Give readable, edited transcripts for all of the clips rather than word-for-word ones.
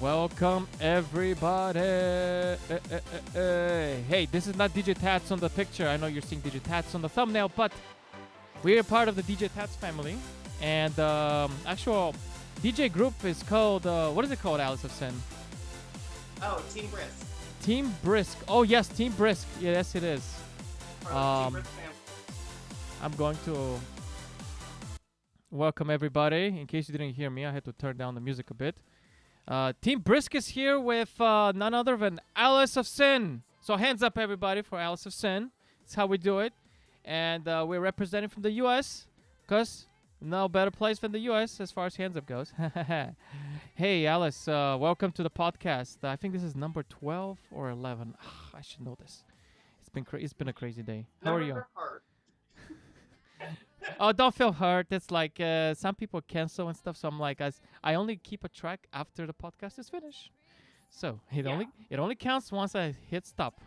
Welcome everybody. Hey, this is not DJ Tats on the picture. I know you're seeing DJ Tats on the thumbnail, but we are part of the DJ Tats family. And actual DJ group is called, what is it called, AliceOfSin? Oh, Team Brisk. Team Brisk. Oh, yes, Team Brisk. Yes, it is. Team Brisk family. I'm going to welcome everybody. In case you didn't hear me, I had to turn down the music a bit. Team Brisk is here with none other than AliceOfSin. So hands up, everybody, for AliceOfSin. That's how we do it. And we're representing from the U.S. because no better place than the U.S. as far as hands up goes. Hey, Alice, welcome to the podcast. I think this is number 12 or 11. I should know this. It's been a crazy day. How are you? Oh, don't feel hurt. It's like some people cancel and stuff. So I'm like, I only keep a track after the podcast is finished. So it only counts once I hit stop.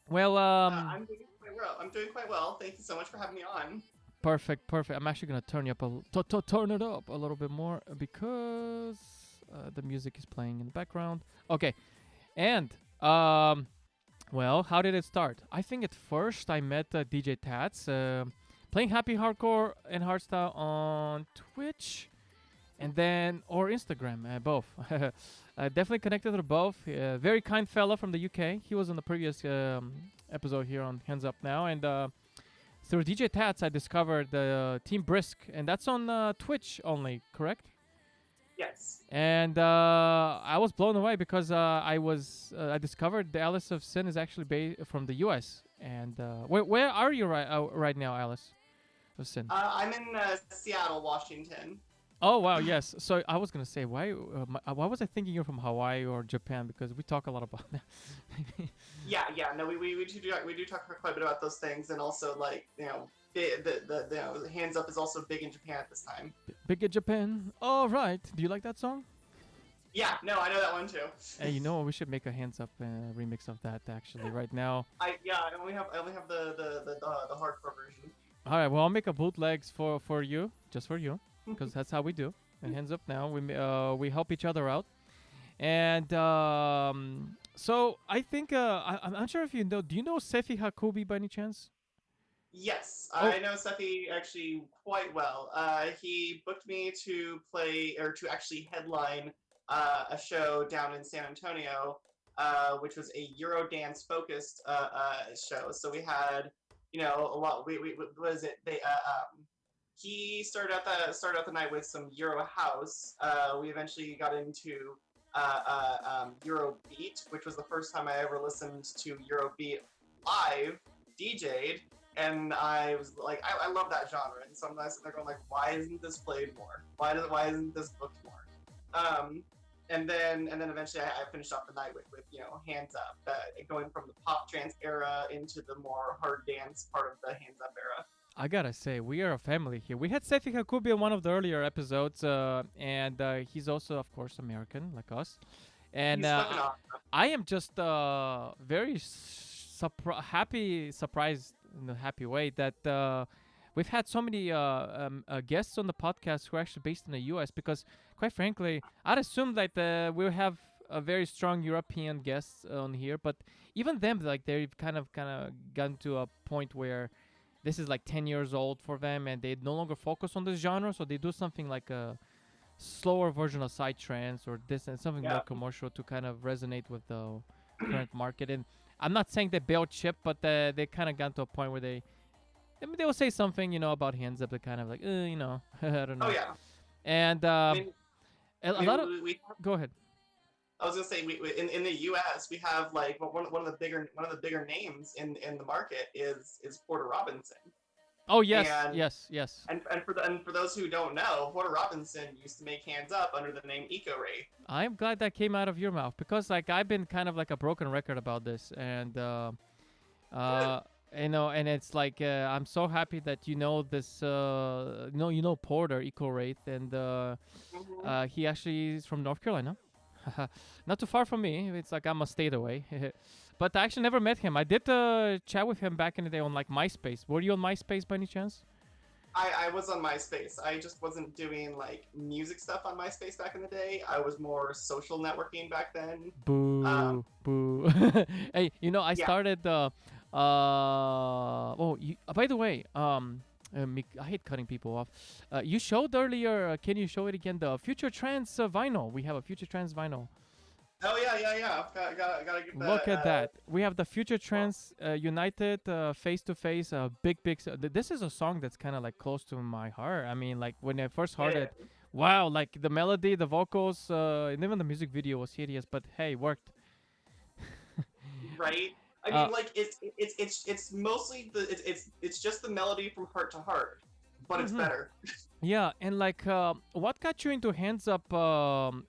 Well, I'm doing quite well. I'm doing quite well. Thank you so much for having me on. Perfect. I'm actually gonna turn you up turn it up a little bit more because the music is playing in the background. Okay, and well, how did it start? I think at first I met DJ Tats playing Happy Hardcore and Hardstyle on Twitch, and then or Instagram, both. Definitely connected to both. Very kind fella from the UK. He was on the previous episode here on Hands Up Now, and through DJ Tats I discovered Team Brisk, and that's on Twitch only, correct? Yes. And I was blown away because I discovered the AliceOfSin is actually from the U.S. And where are you right now, AliceOfSin? I'm in Seattle, Washington. Oh wow, yes. So I was gonna say, why was I thinking you're from Hawaii or Japan? Because we talk a lot about that. Yeah. No, we do talk quite a bit about those things, and also like the Hands Up is also big in Japan at this time. Big in Japan. All right. Do you like that song? Yeah. No, I know that one too. Hey, you know we should make a Hands Up remix of that actually right now. I only have the hardcore version. All right. Well, I'll make a bootlegs for you, just for you. Because that's how we do. And Hands Up Now, we help each other out. And so I think I'm not sure if you know. Do you know Sefi Hakubi by any chance? Yes, Oh. I know Sefi actually quite well. He booked me to play or to actually headline a show down in San Antonio, which was a Eurodance focused show. So we had a lot. We what is it? He started out the night with some Euro house. We eventually got into Euro beat, which was the first time I ever listened to Euro beat live DJ'd, and I was like, I love that genre. And so I'm sitting there going like, why isn't this played more? Why isn't this booked more? And then eventually I finished off the night with Hands Up, going from the pop trance era into the more hard dance part of the Hands Up era. I gotta say, we are a family here. We had Sefi Hakubi in one of the earlier episodes, and he's also, of course, American, like us. And He's fucking awesome. I am just very surprised in a happy way that we've had so many guests on the podcast who are actually based in the U.S. Because, quite frankly, I'd assume that we'll have a very strong European guests on here, but even them, like they've kind of gotten to a point where this is like 10 years old for them, and they no longer focus on this genre, so they do something like a slower version of psytrance or this and something more commercial to kind of resonate with the current market. And I'm not saying they bailed ship, but they kind of got to a point where they will say something, about Hands Up, that kind of like, I don't know. Oh yeah. And a lot of go ahead. I was gonna say in the U.S. we have like one of the bigger names in the market is Porter Robinson. Oh yes, and, yes. And for those who don't know, Porter Robinson used to make Hands Up under the name Eco Ray. I'm glad that came out of your mouth because like I've been kind of like a broken record about this, and and it's like I'm so happy that this Porter Eco Wraith, and he actually is from North Carolina. Not too far from me. It's like I'm a state away. But I actually never met him. I did chat with him back in the day on like MySpace. Were you on MySpace by any chance? I was on MySpace. I just wasn't doing like music stuff on MySpace back in the day. I was more social networking back then. Boo, Um, boo. Hey, I yeah. started. Oh, by the way, I hate cutting people off. You showed earlier. Can you show it again? The Future Trance vinyl. We have a Future Trance vinyl. Oh yeah. Gotta give Look that. at that. We have the Future Well, Trance United face to face. Big, big. This is a song that's kind of like close to my heart. I mean, like when I first heard it, it, wow, like the melody, the vocals, and even the music video was hideous. But hey, worked. right. I Uh, mean, like it's mostly it's just the melody from Heart to Heart, but it's mhm. better. Yeah, and like, what got you into Hands Up,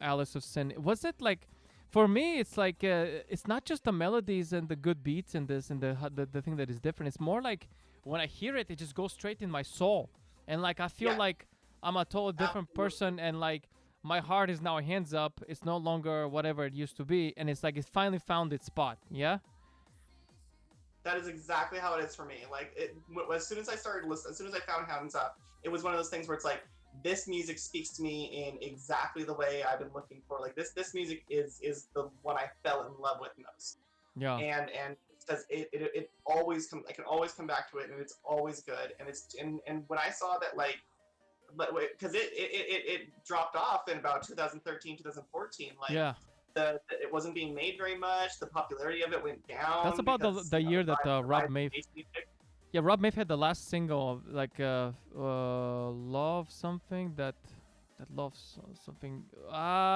Alice of Sin? Was it like, for me, it's like, it's not just the melodies and the good beats and this and the thing that is different. It's more like when I hear it, it just goes straight in my soul, and like I feel Yeah, like I'm a total different absolutely. person, and like my heart is now hands up. It's no longer whatever it used to be, and it's like it finally found its spot. Yeah. That is exactly how it is for me. Like as soon as I started listening, as soon as I found Hands Up, it was one of those things where it's like this music speaks to me in exactly the way I've been looking for. Like this music is the one I fell in love with most. Yeah. And because it always comes, I can always come back to it, and it's always good. And it's and when I saw that, like, because it dropped off in about 2013 2014, like Yeah. it wasn't being made very much. The popularity of it went That's down about the because the year that the Rob rise of May. bass music. Yeah, Rob May had the last single, like "Love Something," that loves something.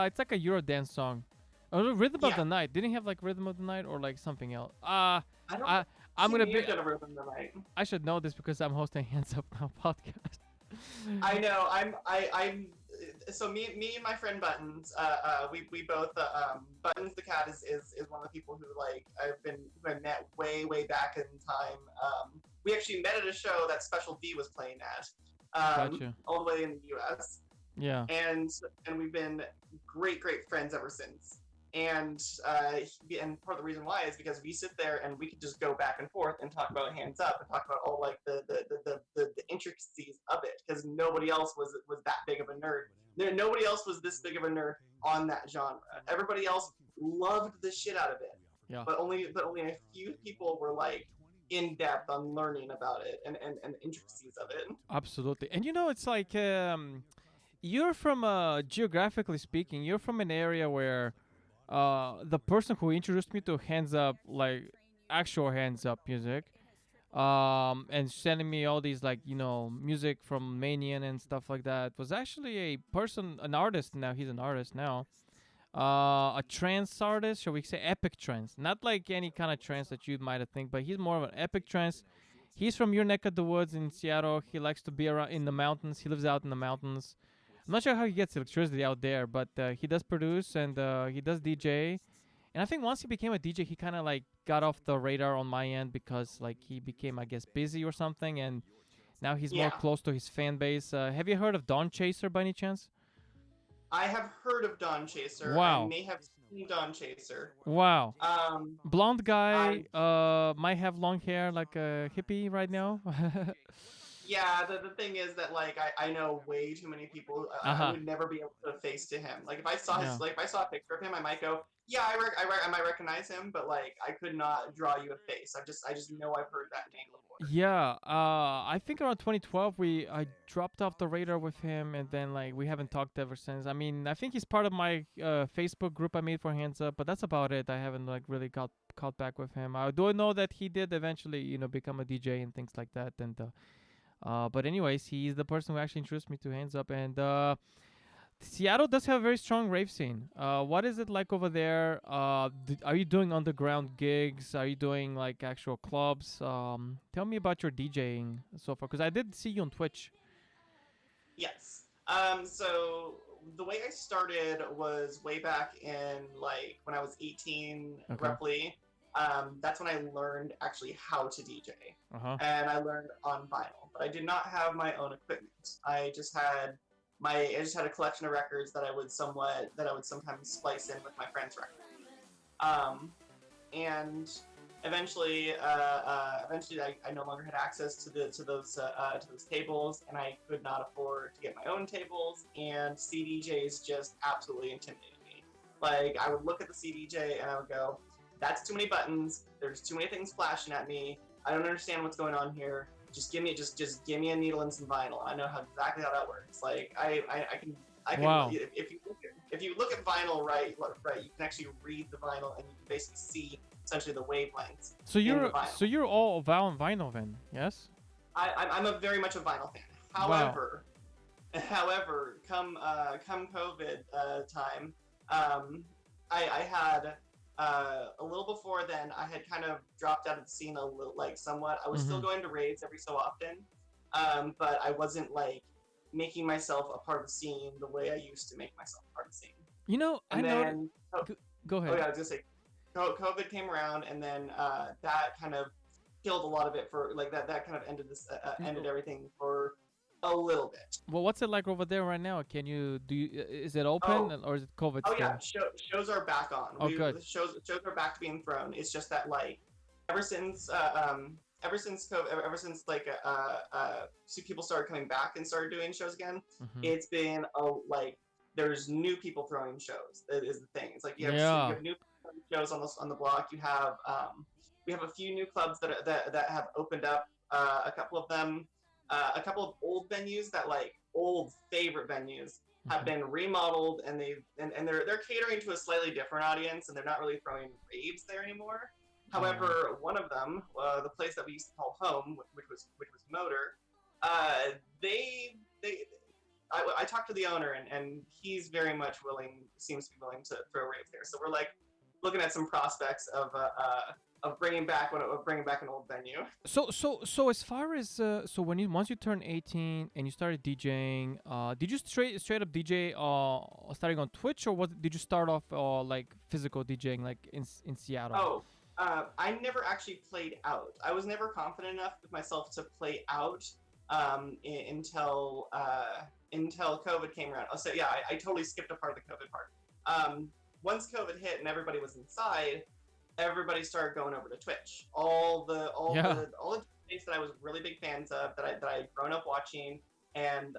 It's like a Eurodance song. Oh, Rhythm of Yeah, the Night. Didn't he have like Rhythm of the Night or like something else? I don't. I I'm He gonna may be. have done a rhythm tonight. I should know this because I'm hosting Hands Up Now podcast. I know. I'm. So me and my friend Buttons, we both Buttons the cat is one of the people who like who I met way back in time. We actually met at a show that Special D was playing at, Gotcha. all the way in the U.S. Yeah. and and we've been great friends ever since. And part of the reason why is because we sit there and we could just go back and forth and talk about Hands Up and talk about all like the intricacies of it, because nobody else was that big of a nerd. Nobody else was this big of a nerd on that genre. Everybody else loved the shit out of it, Yeah. but only a few people were like in depth on learning about it and the intricacies of it. Absolutely. And it's like, you're from, geographically speaking, you're from an area where the person who introduced me to Hands Up, like actual Hands Up music, and sending me all these, like, music from Manian and stuff like that, was actually an artist. Now he's an artist now, a trance artist, shall we say, epic trance, not like any kind of trance that you might have think, but he's more of an epic trance. He's from your neck of the woods in Seattle. He likes to be around in the mountains. He lives out in the mountains. I'm not sure how he gets electricity out there, but he does produce, and he does DJ. And I think once he became a DJ, he kind of like got off the radar on my end because like he became, I guess, busy or something, and now he's more Yeah, close to his fan base. Have you heard of Dawn Chaser by any chance? I have heard of Dawn Chaser. I Wow, may have seen Dawn Chaser. wow. Um, Blonde guy, I might have long hair like a hippie right now. Yeah, the thing is that like I know way too many people. Uh I huh. would never be able to put a face to him. Like if I saw Yeah. his like if I saw a picture of him, I might go, yeah, I might recognize him, but like I could not draw you a face. I just know I've heard that name before. Yeah, I think around 2012 I dropped off the radar with him, and then like we haven't talked ever since. I mean, I think he's part of my Facebook group I made for Hands Up, but that's about it. I haven't like really got caught back with him. I do know that he did eventually, become a DJ and things like that. And but anyways, he's the person who actually introduced me to Hands Up, and Seattle does have a very strong rave scene. What is it like over there? Are you doing underground gigs? Are you doing like actual clubs? Tell me about your DJing so far, because I did see you on Twitch. Yes. So the way I started was way back in like when I was 18, Okay. roughly. That's when I learned actually how to DJ, Uh huh. and I learned on vinyl. But I did not have my own equipment. I just had a collection of records that I would sometimes splice in with my friend's record. Um, and eventually I no longer had access to the to those tables, and I could not afford to get my own tables. And CDJs just absolutely intimidated me. Like I would look at the CDJ and I would go, "That's too many buttons. There's too many things flashing at me. I don't understand what's going on here. Just give me a needle and some vinyl. I know how exactly how that works. Like I can Wow. if you look at vinyl right, you can actually read the vinyl and you can basically see essentially the wavelengths So in the you're vinyl. so you're all vinyl then, yes? I'm a very much a vinyl fan. Wow. Come COVID time, I had a little before then. I had kind of dropped out of the scene a little, like somewhat. I was still Mm-hmm. going to raves every so often, but I wasn't like making myself a part of the scene the way I used to make myself a part of the scene. You know, I And noticed. then, oh, Go oh ahead. yeah, I was gonna say, COVID came around, and then that kind of killed a lot of it for like that kind of ended ended everything for a little bit. Well, what's it like over there right now? Can you do? Is it open Oh, or is it COVID oh yeah, still? shows are back on. Oh, good. Shows are back to being thrown. It's just that like ever since ever since COVID, ever since like see people started coming back and started doing shows again, Mm-hmm. it's been like there's new people throwing shows. That is the thing. It's like you Yeah. have new shows on the block. You have we have a few new clubs that have opened up. A couple of them, a couple of old venues that like old favorite venues have Mm-hmm. been remodeled, and they're catering to a slightly different audience, and they're not really throwing raves there anymore. Oh. However, one of them, the place that we used to call home, which was Motor, uh, they I talked to the owner, and he's very much willing, seems to be willing to throw raves there. So we're like looking at some prospects of bringing back an old venue. So as far as so when you once you turned 18 and you started DJing, did you straight up DJ starting on Twitch, or did you start off like physical DJing like in Seattle? Oh, I never actually played out. I was never confident enough with myself to play out until COVID came around. Oh, so yeah, I totally skipped a part of the COVID part. Once COVID hit and everybody was inside, everybody started going over to Twitch. Yeah. All the things that I was really big fans of, that I had grown up watching, and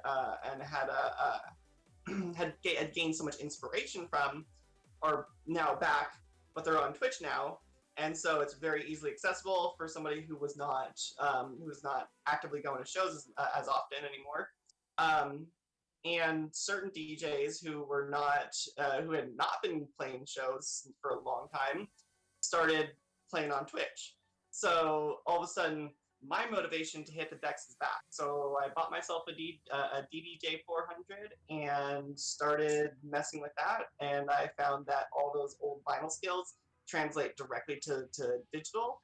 had had gained so much inspiration from, are now back, but they're on Twitch now, and so it's very easily accessible for somebody who was not actively going to shows as often anymore. Um, and certain DJs who had not been playing shows for a long time started playing on Twitch. So all of a sudden, my motivation to hit the decks is back. So I bought myself a DDJ 400 and started messing with that. And I found that all those old vinyl skills translate directly to digital.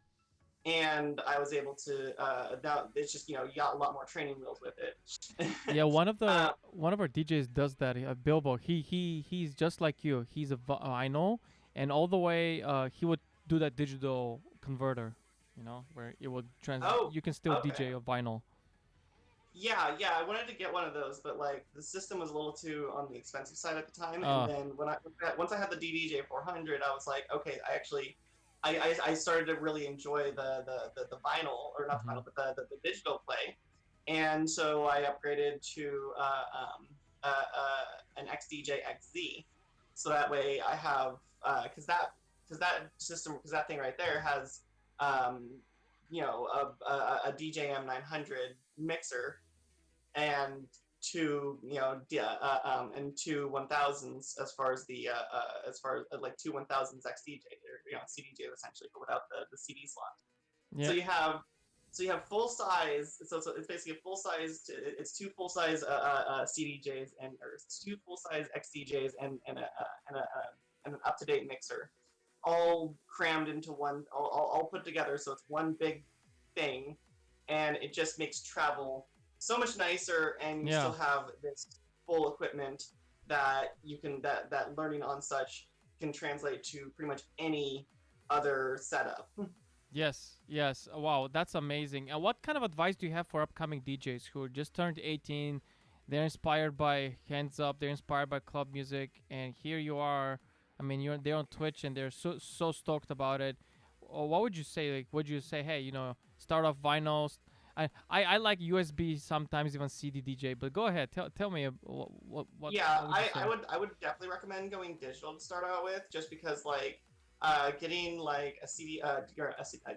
And I was able to, now it's just, you got a lot more training wheels with it. Yeah, uh, one of our DJs does that. Bilbo, he's just like you. He's a vinyl, and all the way he would do that digital converter, where it would oh, you can still okay. DJ a vinyl. Yeah, I wanted to get one of those, but like the system was a little too on the expensive side at the time. And Uh, then once I had the DDJ 400, I was like, okay, I started to really enjoy the vinyl, or not the mhm. vinyl, but the digital play. And so I upgraded to an XDJ XZ, so that way I have because that thing right there has um, a DJM 900 mixer, and and two 1000s, as far as like two 1000s XDJ, or CDJ essentially, but without the CD slot. So Yeah. you have full size. So it's basically a full size. It's two full size CDJs, or it's two full size XDJs, and an up to date mixer, all crammed into one, all put together. So it's one big thing, and it just makes travel so much nicer. And you Yeah. still have this full equipment that that learning on such can translate to pretty much any other setup. Yes. Yes. Wow, that's amazing. And what kind of advice do you have for upcoming DJs who just turned 18? They're inspired by Hands Up. They're inspired by club music, and here you are. I mean, they're on Twitch and they're so stoked about it. what would you say? Like, would you say, hey, start off vinyls? I like USB, sometimes even CD DJ. But go ahead, tell me Yeah, what would you I say? would I would definitely recommend going digital to start out with, just because like getting like a CD or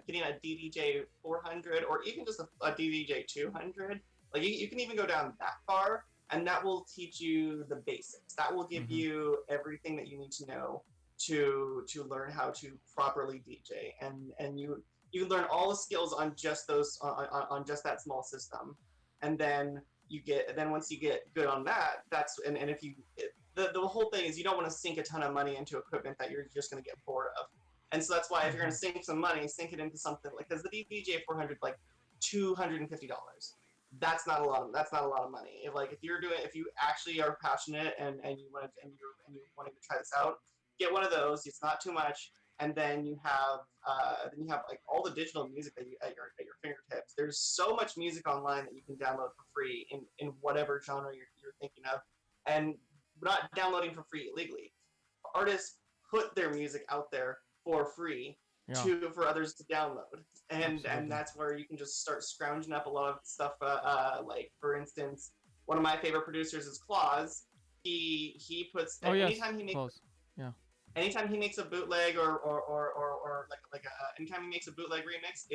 getting a DDJ 400 or even just a DDJ 200, like you can even go down that far, and that will teach you the basics. That will give Mm-hmm. you everything that you need to know to learn how to properly DJ, and you can learn all the skills on just those on just that small system, and then once you get good on that, and if you the whole thing is you don't want to sink a ton of money into equipment that you're just going to get bored of. And so that's why if you're going Mm-hmm. to sink some money, sink it into something like, because the DJI 400 like $250. That's not a lot of money. If you actually are passionate and you want to and you're wanting to try this out, get one of those. It's not too much, and then you have like all the digital music that you at your fingertips. There's so much music online that you can download for free in whatever genre you're thinking of, and not downloading for free illegally. Artists put their music out there for free Yeah, to for others to download, and absolutely. that's where you can just start scrounging up a lot of stuff. Like for instance, one of my favorite producers is Claus. He puts Oh yes, close. Yeah. anytime he makes a bootleg or anytime he makes a bootleg remix,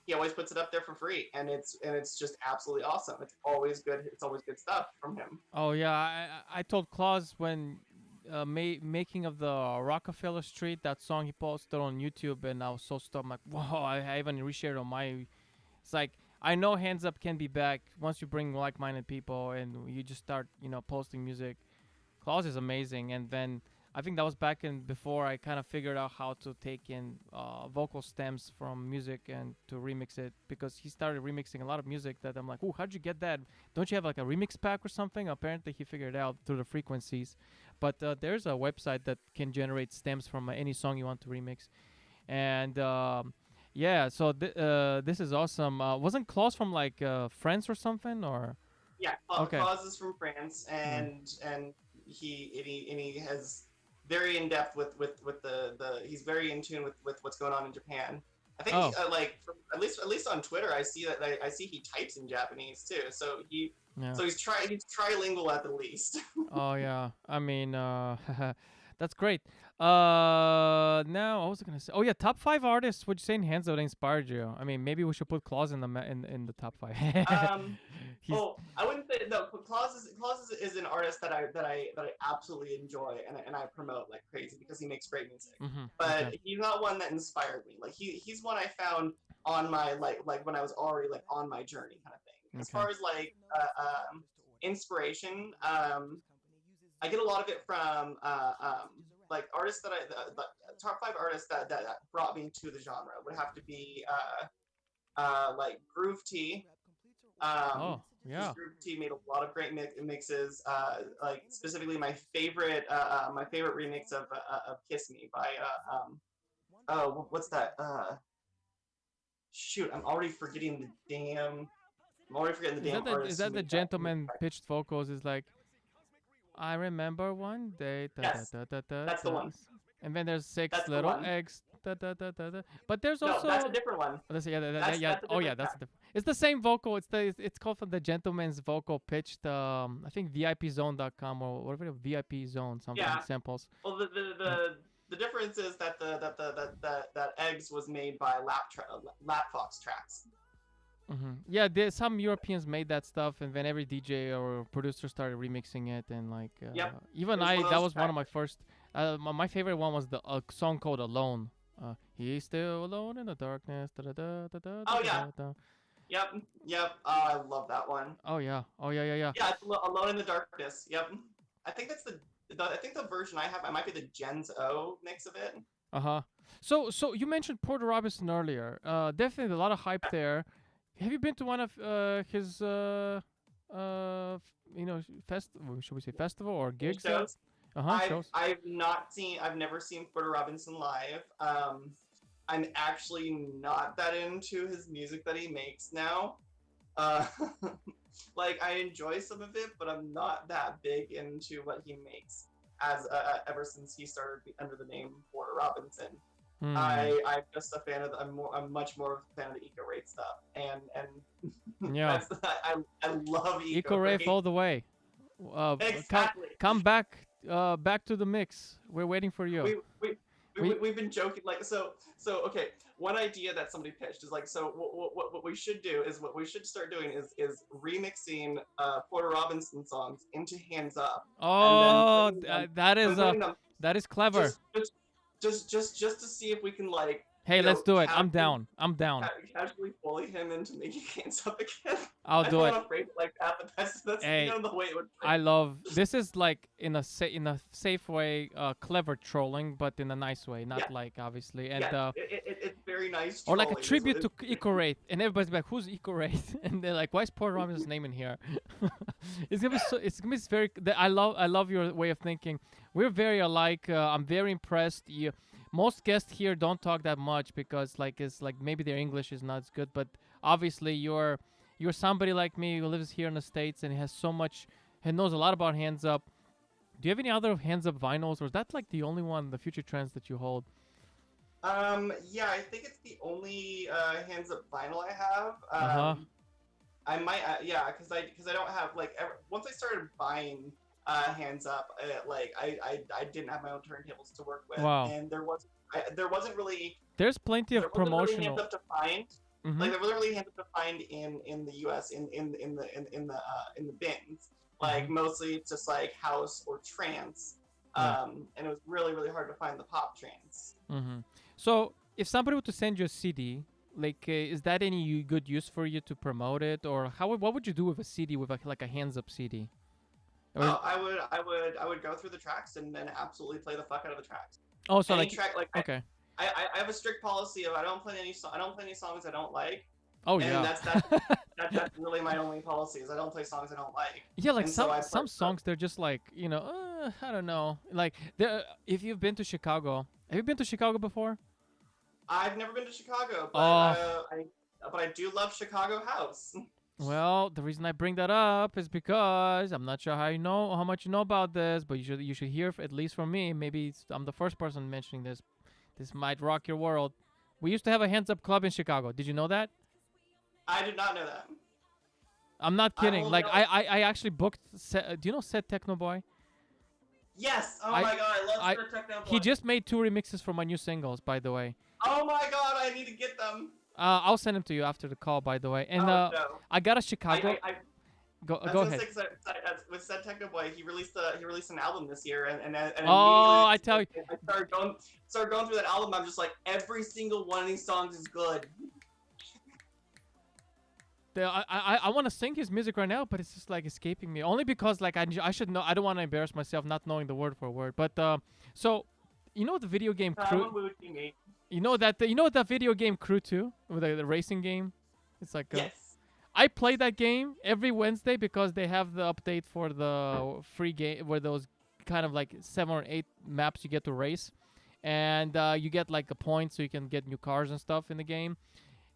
he always puts it up there for free, and it's just absolutely awesome. It's always good. It's always good stuff from him. Oh yeah, I told Claus when making of the Rockefeller Street, that song he posted on YouTube, and I was so stoked. I'm like, whoa! I even reshared on my. It's like I know Hands Up can be back once you bring like-minded people and you just start posting music. Claus is amazing, and then I think that was back in before I kind of figured out how to take in vocal stems from music and to remix it, because he started remixing a lot of music that I'm like, oh, how'd you get that? Don't you have like a remix pack or something? Apparently, he figured it out through the frequencies. But there's a website that can generate stems from any song you want to remix, and yeah, so this is awesome. Wasn't Klaus from like France or something, or Yeah, okay? Claus is from France, Mm. and he has very in depth with the he's very in tune with what's going on in Japan. I think Oh, at least on Twitter, I see that I see he types in Japanese too. yeah. He's trilingual at the least. Oh yeah. I mean, that's great. Now what was I gonna say? Oh yeah, top five artists. Would you say in hands that inspired you? I mean, maybe we should put Claus in in the top five. Um, He's. oh, I wouldn't say no. Claus is an artist that I absolutely enjoy and I promote like crazy because he makes great music. Okay. But he's not one that inspired me. Like he's one I found on my when I was already like on my journey kind of thing. As Okay. far as like inspiration, I get a lot of it from like artists the top five artists that brought me to the genre would have to be like Groove T. Oh Because yeah. Groove T made a lot of great mixes. Like specifically, my favorite remix of "Kiss Me" by oh, what's that? Shoot, I'm already forgetting the damn Is artist that the who made gentleman that. pitched vocals? Is like, I remember one day, da da Yes, da da da that's the da, one. and then there's six That's the little one. eggs, da da da da da. But there's No, that's a also, different one. oh, yeah, yeah. That's a Oh yeah, different that's track. the. It's the same vocal. It's called from the gentleman's vocal pitched. I think VIPzone.com or whatever, VIP zone something Yeah. samples. Well, Yeah. the difference is that that eggs was made by Lap Fox Tracks. Yeah, some Europeans made that stuff, and then every DJ or producer started remixing it, and like Yep, even it was one of that those was one of tracks. my first. My favorite one was the song called "Alone." He's still alone in the darkness. Da, da, da, da, da, Oh da, yeah, da, da. yep. Oh, I love that one. Oh yeah, yeah, yeah. Yeah, it's Alone in the Darkness. Yep. I think that's I think the version I have. I might be the Gens O mix of it. Uh huh. So you mentioned Porter Robinson earlier. Definitely a lot of hype there. Have you been to one of his fest? Should we say festival or His gigs yet? shows. Uh huh. Shows. I've never seen Porter Robinson live. I'm actually not that into his music that he makes now. Uh, like I enjoy some of it, but I'm not that big into what he makes. As ever since he started under the name Porter Robinson. Hmm. I'm just a fan of I'm much more of a fan of the eco rate stuff, and Yeah. that's I love Eco eco Rave rate. all the way. Come Exactly. back to the mix. We're waiting for you. we we We we've been joking like so okay, one idea that somebody pitched is like, so what we should do is what we should start doing is remixing Porter Robinson songs into Hands Up, and then oh putting them and that is putting them that is clever. just just to see if we can, like, Hey, let's do it. I'm casually down. I'm down. casually bully him into making Hands Up again. I'll I do don't it. want to phrase it like that, but that's Hey, the way it would I phrase. love this is like in a safe way, clever trolling, but in a nice way, not Yeah, like obviously, and yeah, it's very nice or like a trolling. tribute to Eco Wraith, and everybody's like, "Who's Eco Wraith?" and they're like, "Why is Porter Robinson's name in here?" It's gonna be so. It's gonna be very. I love your way of thinking. We're very alike. I'm very impressed. Most guests here don't talk that much because like it's like maybe their English is not as good, but obviously you're somebody like me who lives here in the States and has so much and knows a lot about Hands Up. Do you have any other Hands Up vinyls, or is that like the only one, the future trends that you hold? Yeah, I think it's the only Hands Up vinyl I have. Uh huh. I might, yeah, because I don't have like once I started buying Hands Up, like I didn't have my own turntables to work with, Wow. and there wasn't really There's plenty there of wasn't really Hands promotional. Up to find. Mm-hmm. Like there wasn't really Hands Up to find in the U.S. in the bins. Mm-hmm. Like mostly it's just like house or trance, Yeah. and it was really hard to find the pop trance. Mm-hmm. So if somebody were to send you a CD, like, is that any good use for you to promote it, or how? What would you do with a CD with like a Hands Up CD? Or I would go through the tracks and then absolutely play the fuck out of the tracks. oh, so Any like track, like okay. I have a strict policy of I don't play any songs I don't like, Oh and yeah. that's really my only policy is I don't play songs I don't like, Yeah, like and so I play. some songs they're just like I don't know. Like if you've been to Chicago, have you been to Chicago before? I've never been to Chicago, Oh, but I do love Chicago house. well, the reason I bring that up is because I'm not sure how much you know about this, but you should hear at least from me. Maybe I'm the first person mentioning this. This might rock your world. We used to have a hands up club in Chicago. Did you know that? I did not know that. I'm not I've kidding. only Like known. I actually booked. Do you know Set Techno Boy? Yes. Oh I my god, I love I Star Techno he Boy. just made 2 remixes for my new singles, by the way. Oh my god, I need to get them. I'll send them to you after the call, by the way. And Oh no. I got a Chicago. I I was Go gonna ahead. say, 'cause with said Techno Boy, he released an album this year, and Oh, I tell you, immediately I started going through that album. I'm just like, every single one of these songs is good. I want to sing his music right now, but it's just like escaping me. Only because like I should know. I don't want to embarrass myself not knowing the word for word. But so you know the video game crew. Me. You know that video game Crew 2 with the racing game. It's like Yes. I play that game every Wednesday because they have the update for the free game where those kind of like 7 or 8 maps you get to race, and you get like a point so you can get new cars and stuff in the game.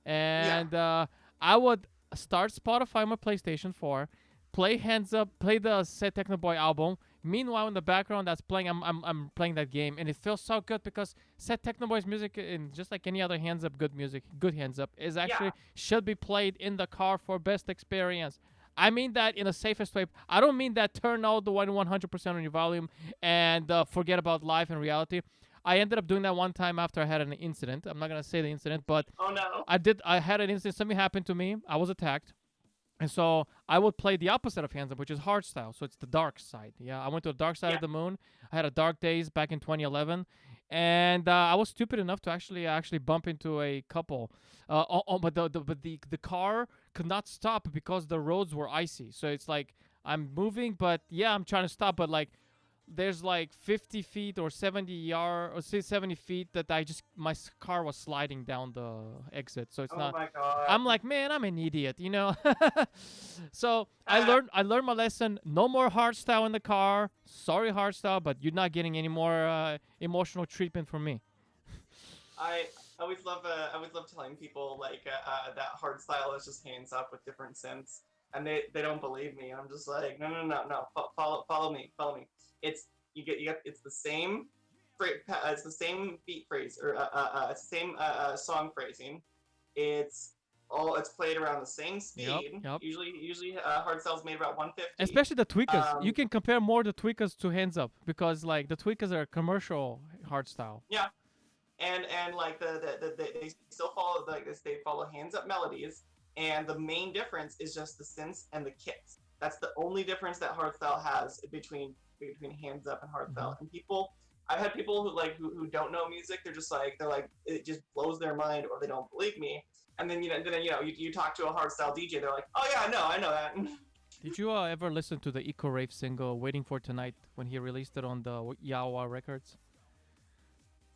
Yeah. And I would start Spotify on my PlayStation 4, play Hands Up, play the Set Techno Boy album. Meanwhile, in the background, that's playing. I'm playing that game, and it feels so good because Set Techno Boy's music, and just like any other Hands Up good music, good Hands Up is Yeah. actually should be played in the car for best experience. I mean that in the safest way. I don't mean that turn out the 100% on your volume and forget about life and reality. I ended up doing that one time after I had an incident. I'm not gonna say the incident, but Oh no. I did. I had an incident. Something happened to me. I was attacked, and so I would play the opposite of Hands Up, which is hardstyle. So it's the dark side. Yeah, I went to the dark side Yeah. of the moon. I had a dark days back in 2011, and I was stupid enough to actually bump into a couple. But the car could not stop because the roads were icy. So it's like I'm moving, but yeah, I'm trying to stop, but like there's like 50 feet or 70 yard or say 70 feet that my car was sliding down the exit, so it's Oh not. my god. I'm like, man, I'm an idiot, you know. So Ah, I learned my lesson. No more hardstyle in the car. Sorry, hardstyle, but you're not getting any more emotional treatment from me. I I always love telling people like that hard style is just hands up with different synths, and they don't believe me, and I'm just like, no, follow me. It's you get it's the same it's the same beat phrase or it's the same song phrasing. It's played around the same Yep, speed. yep. Usually hardstyle's made about 150. Especially the tweakers. You Um, can compare more the tweakers to Hands Up because like the tweakers are commercial hardstyle. yeah, and like they still follow like this. They follow hands up melodies, and the main difference is just the synths and the kicks. That's the only difference that hardstyle has between hands up and Hmm. hardstyle. And I've had people who don't know music. They're like it just blows their mind, or they don't believe me. And then you talk to a hardstyle DJ. They're like, oh yeah, I know that. Did you ever listen to the Eco Rave single "Waiting for Tonight" when he released it on the Yawa Records?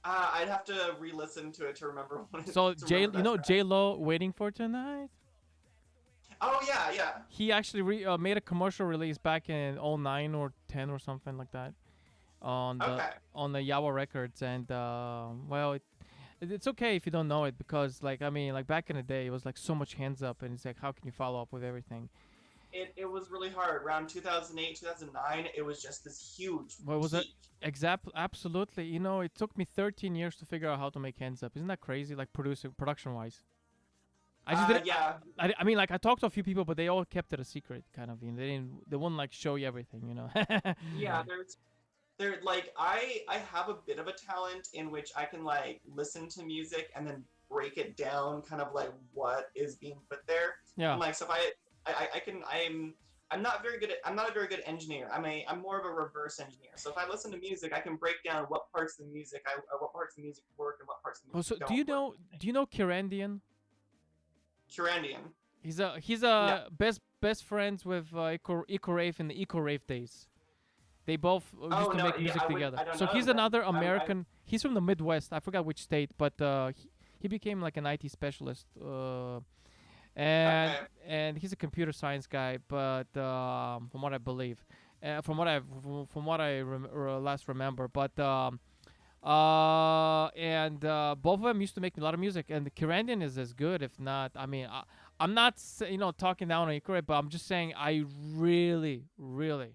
I'd have to re-listen to it to remember So to J, remember you that know track. J Lo "Waiting for Tonight." Oh yeah, yeah. He actually made a commercial release back in '09 or 10 or something like that on the Okay. Yawa Records, and well, it's okay if you don't know it because like I mean like back in the day it was like so much hands up, and it's like how can you follow up with everything? It was really hard. Around 2008, 2009, it was just this huge What was it? peak. Absolutely. You know, it took me 13 years to figure out how to make hands up. Isn't that crazy? Like production wise. I just didn't. Yeah, I mean, like I talked to a few people, but they all kept it a secret, kind of. You know, they didn't. They wouldn't like show you everything. You know. yeah. There like I have a bit of a talent in which I can like listen to music and then break it down, kind of like what is being put there. Yeah. And like so, if I can I'm not very good at I'm not a very good engineer. I'm more of a reverse engineer. So if I listen to music, I can break down what parts of the music work and what parts of the Oh, music so do don't you work. know? Do you know Kirandian? Curandian. No. He's best friends with Eco Rave in the Eco Rave days. They both Oh used to no, make yeah, music together. I don't So know he's them. another I American. He's from the Midwest. I forgot which state, but he became like an IT specialist. And okay. and he's a computer science guy. But from what I believe, from what I last remember, but and both of them used to make a lot of music. And the Kirandian is as good, if not. I mean, I'm not talking down on Ikure, but I'm just saying I really, really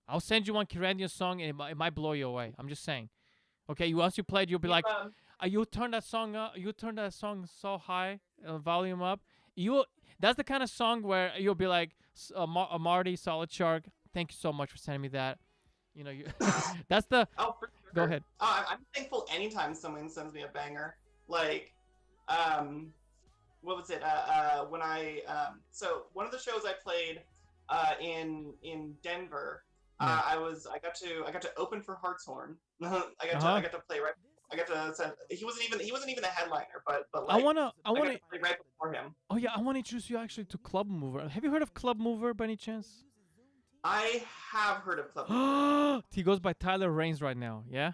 I'll send you one Kirandian song and it might blow you away. I'm just saying. Okay, once you play it, you'll be Yeah. like, you turn that song up, you turn that song so high, volume up. You That's the kind of song where you'll be like, Marty, Solid Shark, thank you so much for sending me that. You know, you that's the. Oh, for Go sure. ahead. I'm thankful anytime someone sends me a banger. Like, um, what was it? When so one of the shows I played in Denver, Yeah. I got to open for Hartshorn. Uh huh. I got to play right. I got to send. He wasn't even a headliner, but I like wanna. I I got wanna. to play right before him. Oh yeah, I wanna introduce you actually to Club Mover. Have you heard of Club Mover by any chance? I have heard of Club Mover. He goes by Tyler Rains right now. Yeah.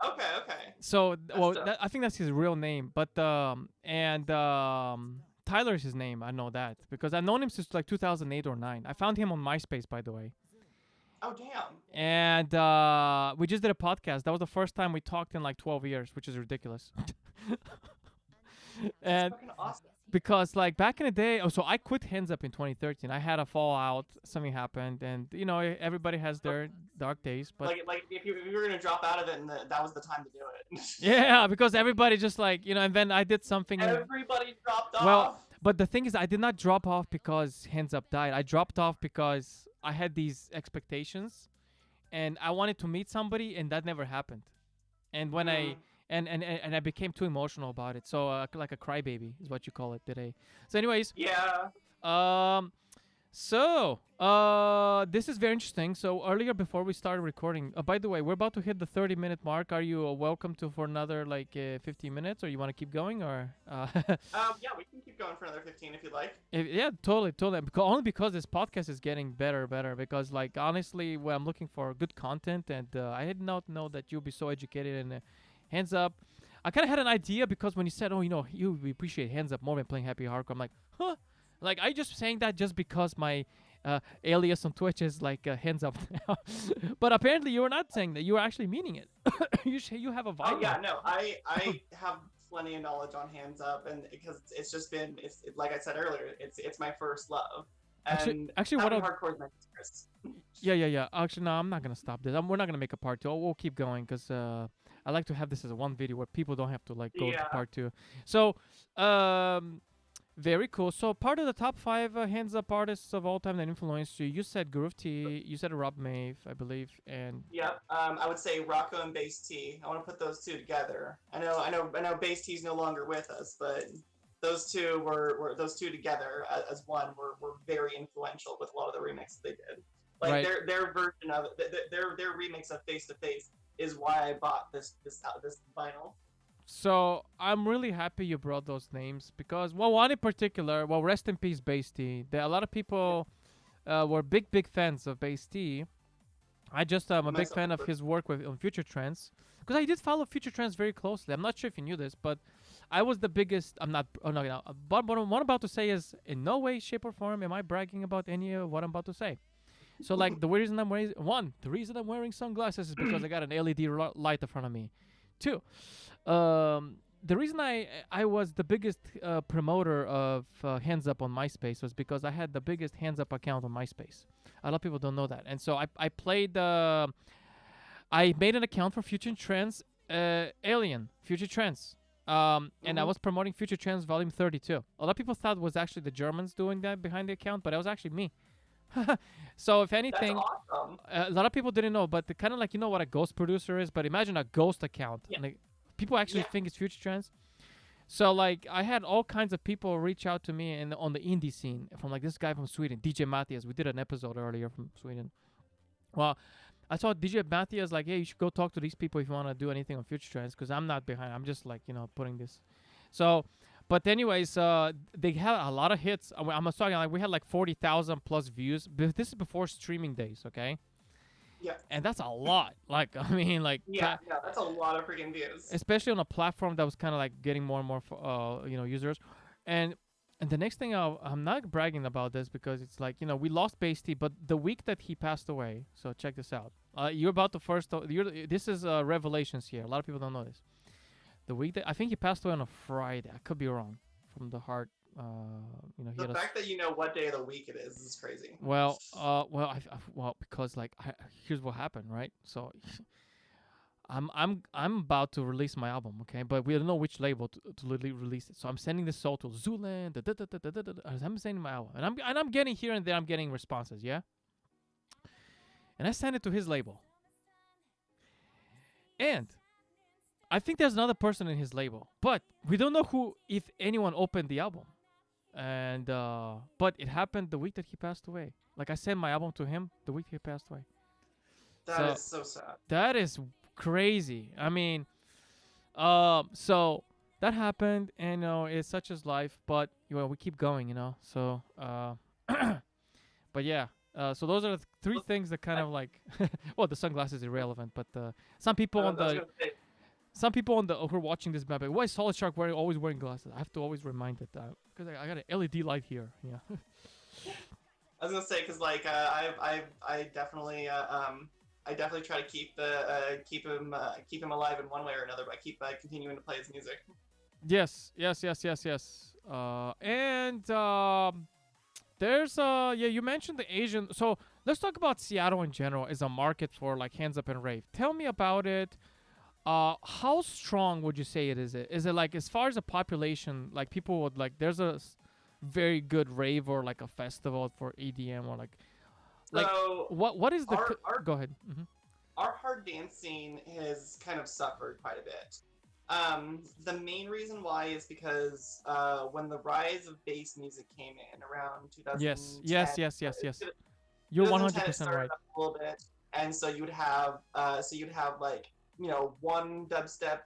Okay, okay, So that's well, dope. I think that's his real name, but Tyler is his name. I know that because I've known him since like 2008 or 9. I found him on MySpace, by the way, Oh damn, and we just did a podcast. That was the first time we talked in like 12 years, which is ridiculous. that's And fucking awesome. because like back in the day, so I quit Hands Up in 2013. I had a fallout, something happened, and you know everybody has their dark days, but Like if you were gonna drop out of it, and that was the time to do it. yeah, because everybody just like and then I did something and Everybody dropped well, off. but the thing is, I did not drop off because Hands Up died. I dropped off because I had these expectations, and I wanted to meet somebody, and that never happened. And when I Mm, and I became too emotional about it, so like a crybaby is what you call it today. So, anyways, yeah. um, so, this is very interesting. So earlier before we started recording, by the way, we're about to hit the 30-minute mark. Are you welcome to for another like 15 minutes, or you want to keep going, or? Yeah, we can keep going for another 15 if you'd like. Yeah, totally, totally. Only because this podcast is getting better, better. Because like honestly, when I'm looking for good content, and I did not know that you'll be so educated in hands up. I kind of had an idea because when you said, "Oh, you appreciate hands up more than playing happy hardcore," I'm like, "Huh." Like I just saying that just because my alias on Twitch is like hands up now, but apparently you were not saying that. You were actually meaning it. You have a Oh vibe yeah, now. no, I have plenty of knowledge on hands up, and because it's just been like I said earlier, it's my first love, and Actually, what happy I'll hardcore is my interest. yeah. Actually, no, I'm not gonna stop this. We're not gonna make a part two. We'll keep going because I like to have this as a one video where people don't have to like go to Yeah. part two. So, um, very cool. So part of the top five hands up artists of all time that influenced you. You said Groove T. You said Rob Mave, I believe, and Yep. I would say Rocco and Bass T. I want to put those two together. I know. Bass T's no longer with us, but those two were those two together as one were very influential with a lot of the remixes they did. Like right. their version of it, their remix of Face to Face is why I bought this vinyl. So I'm really happy you brought those names because, well, one in particular, well, rest in peace, Bass T. There, a lot of Yeah, people were big fans of Bass T. I just am a big myself fan of included. his work with on Future Trends because I did follow Future Trends very closely. I'm not sure if you knew this, but I was the biggest. I'm not. Oh no, no. But what I'm about to say is in no way, shape, or form am I bragging about any of what I'm about to say. So like the reason I'm wearing the reason I'm wearing sunglasses is because I got an LED light in front of me. Two, the reason I was the biggest promoter of Hands Up on MySpace was because I had the biggest Hands Up account on MySpace. A lot of people don't know that, and so I played. I made an account for Future Trends, Alien Future Trends. And I Hmm. was promoting Future Trends Volume 32. A lot of people thought it was actually the Germans doing that behind the account, but it was actually me. So if That's anything, awesome. a lot of people didn't know, but kind of like you know what a ghost producer is, but imagine a ghost account. Yeah, Like people actually yeah. think it's Future Trends. So like I had all kinds of people reach out to me on the indie scene from like this guy from Sweden, DJ Matthias. We did an episode earlier from Sweden. Well, I saw DJ Matthias like, hey, you should go talk to these people if you want to do anything on Future Trends because I'm not behind. I'm just like putting this. So, but anyways, they had a lot of hits. I'm talking like we had like 40,000 plus views. But this is before streaming days, okay? Yeah, And that's a lot. Like I mean, like yeah, yeah. That's a lot of freaking views. especially on a platform that was kind of like getting more and more users, and the next thing I'm not bragging about this because it's like we lost Basty, but the week that he passed away. So check this out. You're about to first. This is revelations here. A lot of people don't know this. The week that I think he passed away on a Friday. I could be wrong. From the heart, he The had a fact that you know what day of the week it is crazy. well, because like here's what happened, right? So I'm about to release my album, okay? But we don't know which label to release it. So I'm sending this all to Zuland. I'm sending my album, and I'm getting here and there. I'm getting responses, yeah. And I send it to his label, and I think there's another person in his label, but we don't know who, if anyone, opened the album. And but it happened the week that he passed away. Like I sent my album to him the week he passed away. That So is so sad. that is crazy. I mean, so that happened, and it's such as life. But we keep going, So, but yeah. So those are the three things that kind I, of like, well, the sunglasses is irrelevant, but I was gonna say some people on the who are watching this map, like, why is Solid Shark always wearing glasses? I have to always remind it that because I got an LED light here. Yeah. because like I definitely try to keep him alive in one way or another by continuing to play his music. Yes. And there's yeah, you mentioned the Asian. So let's talk about Seattle in general as a market for like hands up and rave. Tell me about it. How strong would you say it is? Is it like as far as a population, like people would like? There's a very good rave or like a festival for EDM or like So what is the? our our Go ahead. our hard dance scene has kind of suffered quite a bit. The main reason why is because when the rise of bass music came in around Yes, 2010, yes. You're 2010 it 100% started right. up a little bit, and so you'd have like one dubstep,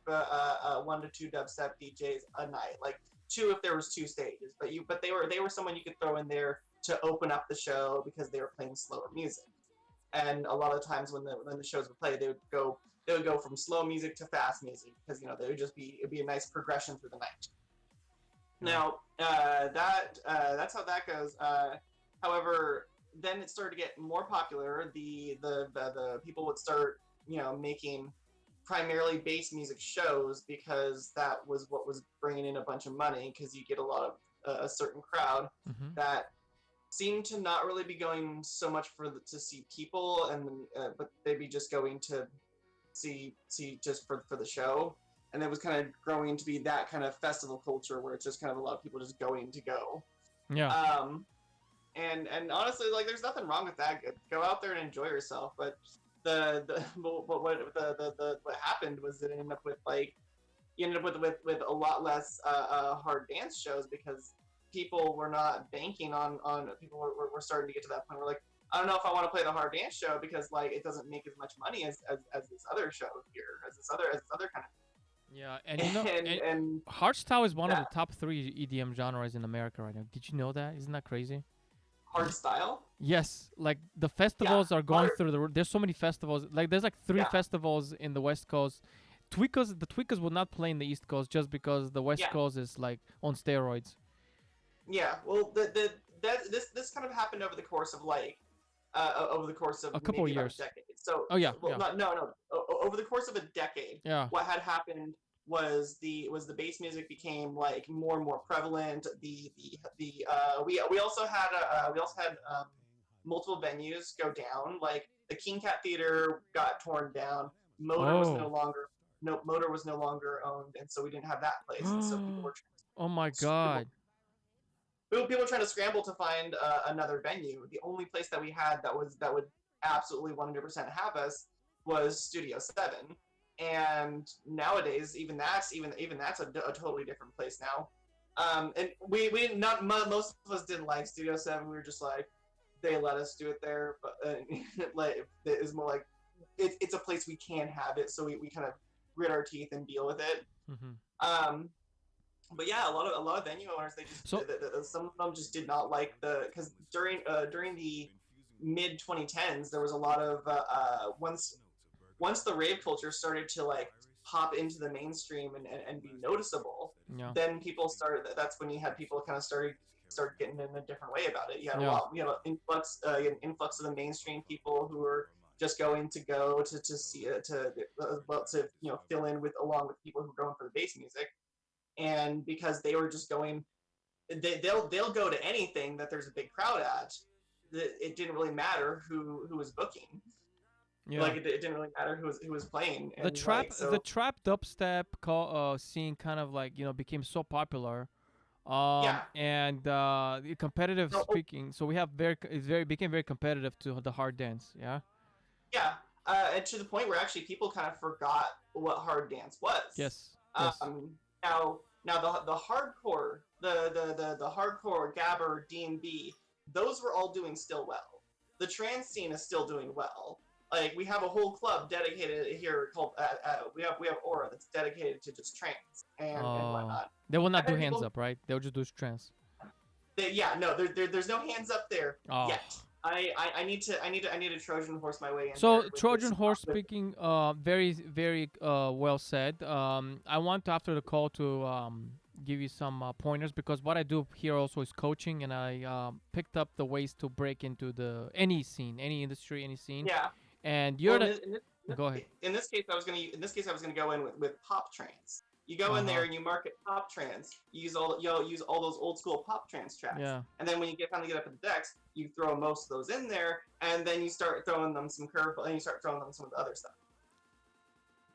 1 to 2 dubstep DJs a night, like two if there was 2 stages, but they were someone you could throw in there to open up the show because they were playing slower music. And a lot of times when the shows would play, they would go from slow music to fast music because it'd be a nice progression through the night. Yeah. Now that's how that goes. However, then it started to get more popular. The people would start making primarily bass music shows because that was what was bringing in a bunch of money because you get a lot of a certain crowd Mm-hmm. that seem to not really be going so much to see people, and but they'd be just going to see just for the show, and it was kind of growing to be that kind of festival culture where it's just kind of a lot of people just going to go. Yeah. And honestly, like, there's nothing wrong with that. Go out there and enjoy yourself. But what happened was it ended up with like you ended up with a lot less hard dance shows because people were not banking on people were starting to get to that point where like, I don't know if I want to play the hard dance show because like it doesn't make as much money as this other show here, as this other kind Yeah, and of and hardstyle is one of the that top 3 EDM genres in America right now. Did you know that? Isn't that crazy? hard style. Yes, like the Yeah, festivals are going hard. through there's so many festivals. Like there's like 3 Yeah, festivals in the West Coast. The Tweakers will not play in the East Coast just because the West yeah, Coast is like on steroids. yeah. Well, this kind of happened over the course of like over the course of A couple maybe of about a years. decade. So, Oh yeah, well, yeah, not no no over the course of a decade, yeah. what had happened was the bass music became like more and more prevalent. We also had multiple venues go down. Like the King Cat Theater got torn down. Motor was no Oh. longer no Motor was no longer owned, and so we didn't have that place. And so Oh my people god. people were trying to scramble to find another venue. The only place that we had that would absolutely 100% have us was Studio 7. And nowadays, even that's a totally different place now. And we didn't not most of us didn't like Studio 7. We were just like, they let us do it there, but like it is more like it's a place we can have it, so we kind of grit our teeth and deal with it. Hmm. Um, but yeah, a lot of venue owners, they just So some of them just did not like because during the mid 2010s there was a lot of once the rave culture started to like pop into the mainstream and be noticeable, yeah, then people started. That's when you had people kind of started getting in a different way about it. You had a yeah. lot, you know, influx of the mainstream people who were just going to go to see to fill in with along with people who are going for the bass music, and because they were just going, they'll go to anything that there's a big crowd at. It didn't really matter who was booking. Yeah. Like it didn't really matter who was playing, The and trap like the so trap dubstep scene kind of like, became so popular. yeah. And competitive No, oh, speaking, so we have very became very competitive to the hard dance, yeah. yeah, and to the point where actually people kind of forgot what hard dance was. Yes, yes. Um, now the hardcore, the hardcore Gabber D&B, those were all doing still well. The trance scene is still doing well. Like we have a whole club dedicated here called we have Aura that's dedicated to just trance and whatnot. They will not I've do had hands people up, right? They'll just do trance. yeah, no, there's no hands up there Oh. yet. I need to Trojan horse my way in So there Trojan horse speaking, very very well said. I want to, after the call, to give you some pointers, because what I do here also is coaching, and I picked up the ways to break into the any scene, any industry, any scene. yeah. And Well, you're the go ahead. in this case, I was gonna go in with pop trance. You go Uh in huh. there and you market pop trance. You use all those old school pop trance tracks, Yeah. and then when you finally get up at the decks, you throw most of those in there, and then you start throwing them some curve, and you start throwing them some of the other stuff.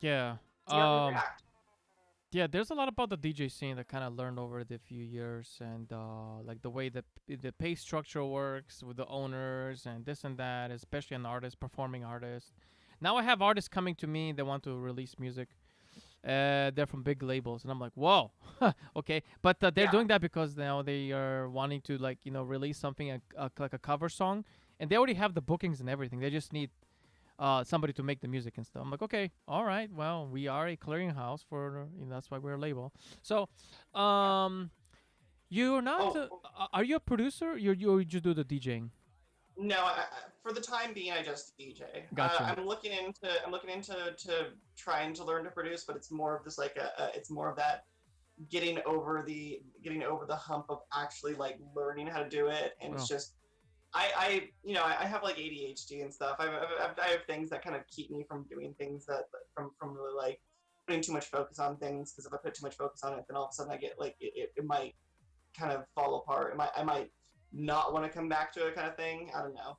Yeah. See how they react. Yeah, there's a lot about the DJ scene that kind of learned over the few years, and like the way that the pay structure works with the owners and this and that, especially an artist, performing artist. Now I have artists coming to me. They want to release music. They're from big labels, and I'm like, whoa, okay. But they're Yeah, doing that because now they are wanting to, like, release something like a cover song, and they already have the bookings and everything. They just need somebody to make the music and stuff. I'm like, okay, all right. Well, we are a clearinghouse for, that's why we're a label. So, yeah. you're not. Oh, Are you a producer? You just do the DJing. no, for the time being, I just DJ. Gotcha. I'm looking into trying to learn to produce, but it's more of this like it's more of that getting over the hump of actually like learning how to do it, and it's Well, just I have like ADHD and stuff. I have things that kind of keep me from doing things from really like putting too much focus on things, because if I put too much focus on it, then all of a sudden I get like it might kind of fall apart. I might not want to come back to it, kind of thing. I don't know.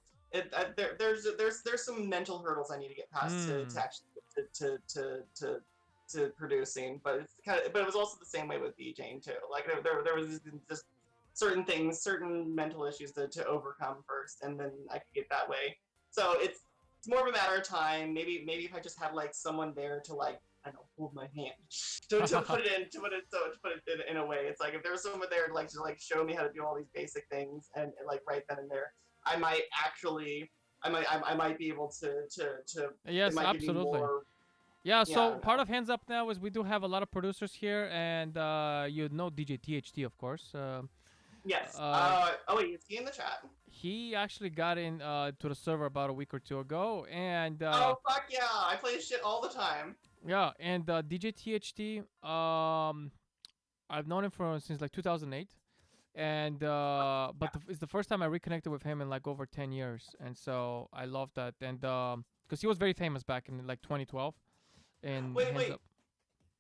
There's some mental hurdles I need to get past to hmm. actually get to producing, but it's but it was also the same way with DJing too. Like there was just certain things, certain mental issues to overcome first, and then I could get that way. So it's more of a matter of time. Maybe if I just had like someone there to like, I don't know, hold my hand to put it in to put it in a way. It's like if there was someone there to like show me how to do all these basic things and like right then and there, I might actually I might be able to it Yes, might give me absolutely. more. Yeah, Yeah, I so don't part know. of Hands Up now is we do have a lot of producers here, and you know DJ THT, of course. Yes. Uh, Oh wait, is he in the chat? he actually got in to the server about a week or two ago, and Oh fuck yeah! I play shit all the time. yeah, and DJ THT, I've known him for since like 2008, and Yeah. it's the first time I reconnected with him in like over 10 years, and so I love that, and because he was very famous back in like 2012 in Hands Wait. Up.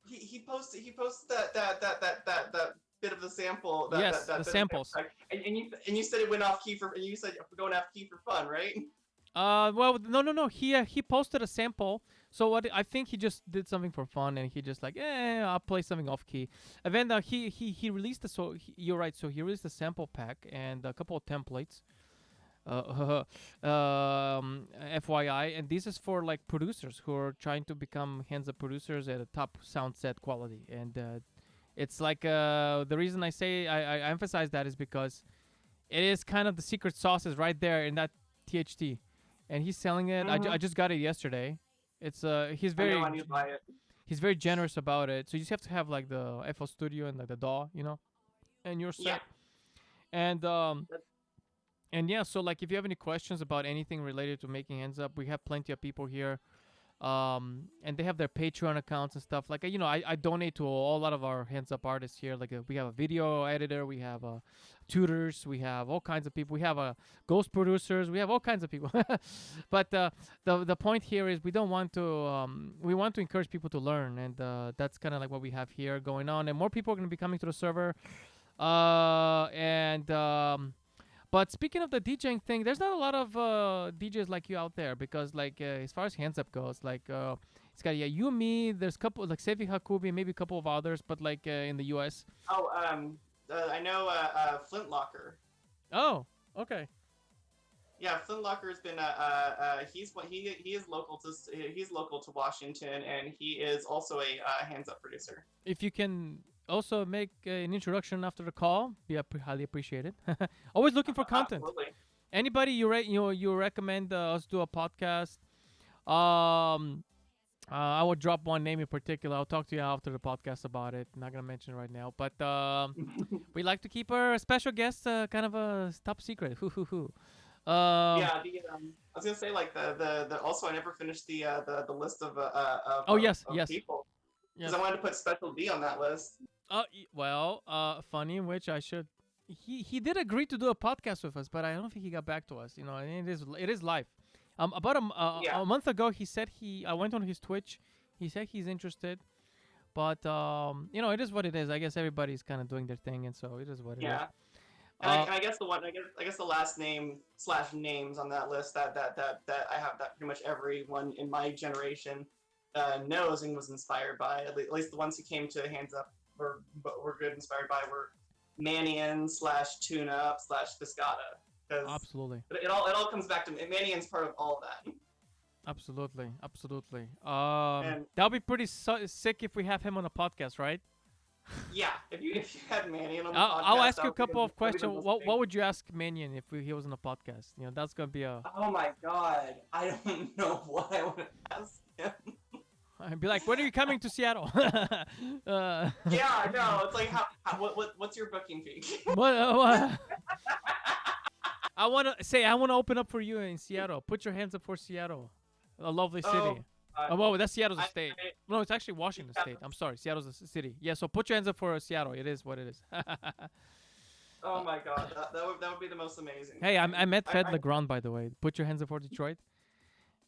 He posted that bit of the sample Yes, the that bit of the samples. sample, and you said it went off key for, and you said we're going off key for fun, right? Well, no. He posted a sample. So what I think he just did something for fun, and he just like, I'll play something off key. And then he released the you're right. So he released a sample pack and a couple of templates. FYI, and this is for like producers who are trying to become hands up producers at a top sound set quality. And it's like the reason I say I emphasize that is because it is kind of the secret sauce is right there in that THT, and he's selling it. I Mm-hmm. just got it yesterday. It's I know I need to buy it. he's very generous about it. So you just have to have like the FL Studio and like the DAW, and your Yeah. set. And and yeah, so like if you have any questions about anything related to making hands up, we have plenty of people here, and they have their Patreon accounts and stuff. Like I donate to a lot of our hands up artists here. Like we have a video editor, we have tutors, we have all kinds of people, we have ghost producers, we have all kinds of people. But the point here is we don't want to we want to encourage people to learn, and that's kind of like what we have here going on, and more people are going to be coming to the server, and but speaking of the DJing thing, there's not a lot of DJs like you out there, because like as far as hands up goes, like it's got you, me. There's a couple like Sevi Hakubi, maybe a couple of others, but like in the U.S. Oh, I know Flintlocker. Oh, okay. Yeah, Flintlocker's been he's local to Washington, and he is also a hands up producer. If you can also make an introduction after the call, be highly appreciated. Always looking for content. Absolutely. Anybody you recommend us do a podcast? I will drop one name in particular. I'll talk to you after the podcast about it. I'm not gonna mention it right now, but we like to keep our special guests kind of a top secret. Yeah, I was gonna say like the also I never finished the list Oh yes, of yes, people because yes. I wanted to put Special D on that list. Well, funny in which I should. He did agree to do a podcast with us, but I don't think he got back to us. And it is live. About Yeah, a month ago, he said I went on his Twitch. He said he's interested, but it is what it is. I guess everybody's kind of doing their thing, and so it is what it is. yeah. And I guess I guess the last name / names on that list that I have that pretty much everyone in my generation knows and was inspired by. At least the ones who came to Hands Up were good inspired by were Manian / Tune Up / Piscata. Because Absolutely, it all comes back to Manian's part of all of that. absolutely. And That'll be pretty sick if we have him on a podcast, right? yeah, if you had Manian on the I'll podcast, ask you a couple of that'd be the questions. most What would you ask Manion if he was on a podcast? That's gonna be a. Oh my god, I don't know what I would ask him. I'd be like, when are you coming to Seattle? Yeah, I know. It's like what's your booking fee? what? I want to open up for you in Seattle. Put your hands up for Seattle, a lovely city. Well, that's Seattle's a state. No, it's actually Washington State. I'm sorry, Seattle's a city. Yeah, so put your hands up for Seattle. It is what it is. Oh my god, that would be the most amazing. Hey, I met Fed I- Legrand, by the way. Put your hands up for Detroit.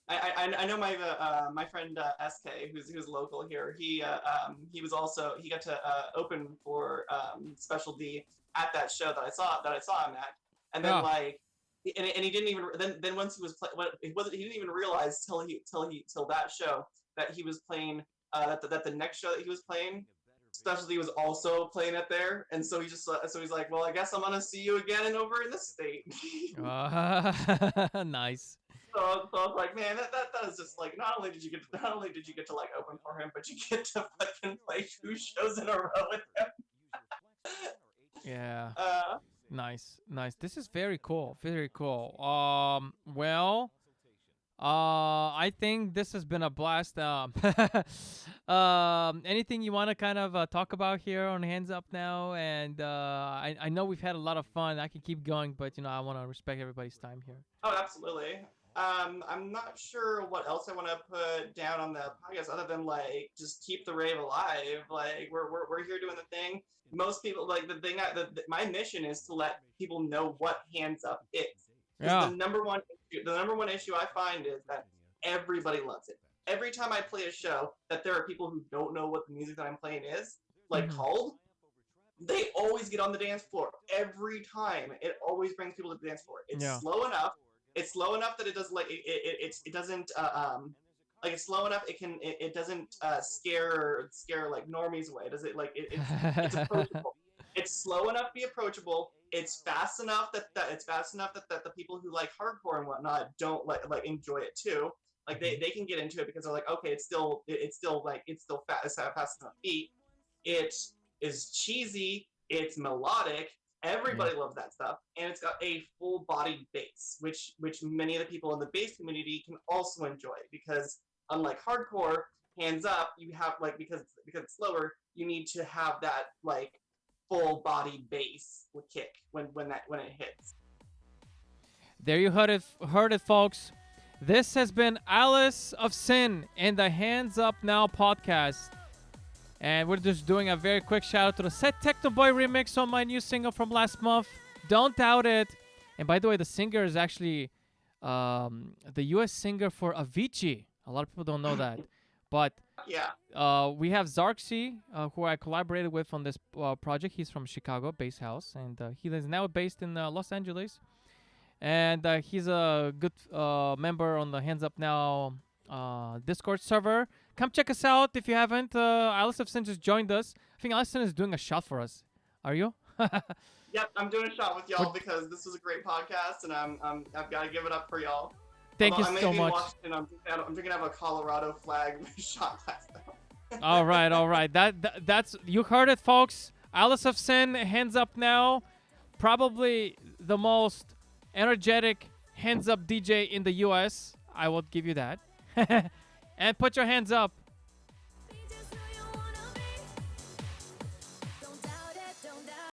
I know my friend SK who's local here. He got to open for Special D at that show that I saw him at, and then and he didn't even then once he was he didn't even realize till that show that he was playing, that the next show that he was playing, Specialty was also playing it there, and so he's like, well, I guess I'm gonna see you again and over in this state. Nice. So I was like, man, that is just like, not only did you get to like open for him, but you get to fucking play 2 shows in a row with him. Yeah. uh, Nice. Nice. This is very cool. Very cool. Well, I think this has been a blast. Anything you want to kind of talk about here on Hands Up now? And I know we've had a lot of fun. I can keep going, but I want to respect everybody's time here. oh, absolutely. I'm not sure what else I want to put down on the podcast other than like just keep the rave alive. Like we're here doing the thing. Most people like the thing. My mission is to let people know what Hands Up is. Yeah. The number one issue I find is that everybody loves it. Every time I play a show, that there are people who don't know what the music that I'm playing is, like called. They always get on the dance floor every time. It always brings people to the dance floor. It's slow enough. It's slow enough that it doesn't like it doesn't like it's slow enough it doesn't scare like normies away. Does it like it's approachable. It's slow enough to be approachable. It's fast enough that the people who like hardcore and whatnot don't like enjoy it too. Like they can get into it because they're like, okay, it's still fast enough beat. It is cheesy. It's melodic. Everybody loves that stuff, and it's got a full-bodied bass, which many of the people in the bass community can also enjoy because unlike hardcore, Hands Up, you have like because it's slower, you need to have that like full-body bass kick when it hits. There you heard it, folks. This has been Alice of Sin in the Hands Up Now podcast. And we're just doing a very quick shout out to the Set Techno Boy remix on my new single from last month. Don't doubt it. And by the way, the singer is actually the US singer for Avicii. A lot of people don't know that. But we have Zarksy, who I collaborated with on this project. He's from Chicago, Bass House. And he is now based in Los Angeles. And he's a good member on the Hands Up Now Discord server. Come check us out if you haven't. AliceOfSin just joined us. I think AliceOfSin is doing a shot for us. Are you? Yep, I'm doing a shot with y'all because this was a great podcast, and I've got to give it up for y'all. Thank you so much. I'm drinking out of a Colorado flag shot glass now. all right. That's you heard it, folks. AliceOfSin, Hands Up Now, probably the most energetic hands up DJ in the US. I will give you that. And put your hands up